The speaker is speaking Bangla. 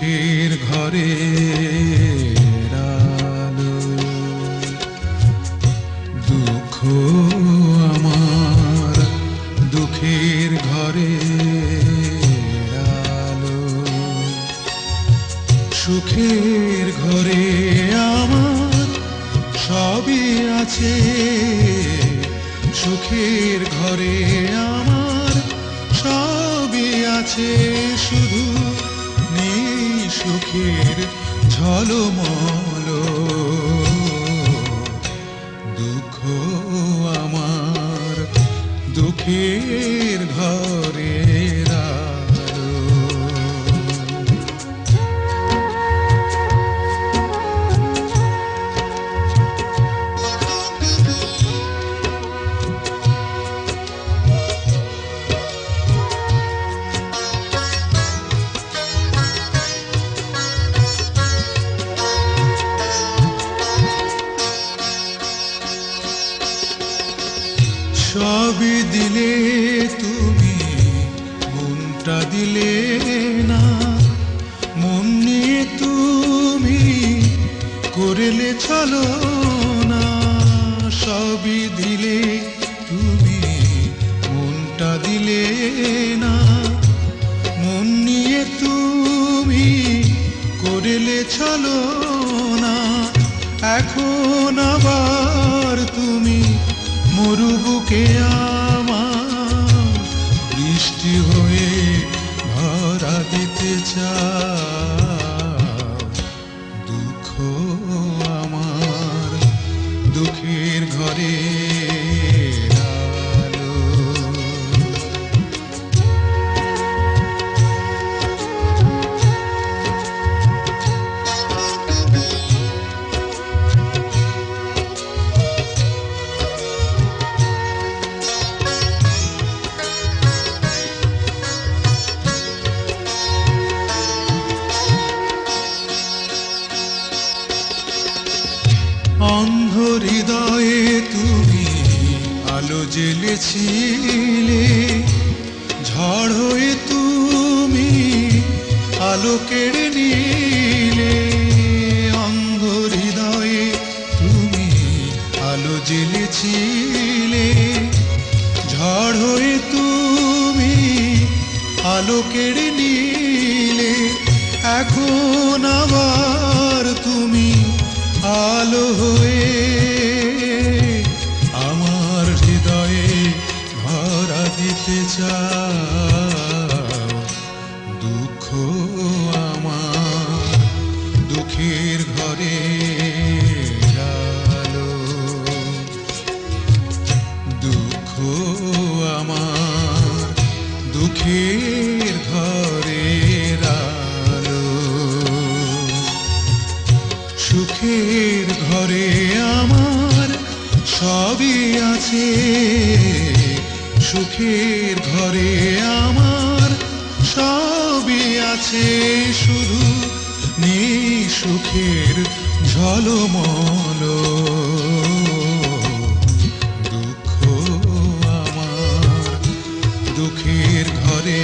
সুখের ঘরে আলো, দুঃখ আমার দুঃখের ঘরে আলো, সুখের ঘরে আমার সবই আছে, সুখের ঘরে আমার সবই আছে, শুধু নেই সুখের ঝলমল, দুঃখ আমার দুঃখের ঘরে আলো। সবই দিলে তুমি, মনটা দিলে না, মন নিয়ে তুমি করলে চলো না। সবই দিলে তুমি, মনটা দিলে না, মন নিয়ে তুমি করলে চলো না। এখন আবার তুমি মরুবুকে আমার বৃষ্টি হয়ে ভরা দিতে চাও, দুঃখ আমার দুঃখের ঘরে আলো। অন্ধ হৃদয়ে তুমি আলো জ্বেলেছিলে, ঝড় হয়ে তুমি আলো কেড়ে নিলে। অন্ধ হৃদয়ে তুমি আলো জ্বেলেছিলে, ঝড় হয়ে তুমি আলো কেড়ে নিলে। এখন আবার তুমি আলো হয়ে আমার হৃদয়ে ভরা দিতে চাও, দুঃখ আমার দুঃখের ঘরে আলো, দুঃখ আমার দুঃখের ঘরে আলো। সুখের ঘরে আমার সবই আছে, সুখের ঘরে আমার সবই আছে, শুধু নেই সুখের ঝলমল, দুঃখ আমার দুঃখের ঘরে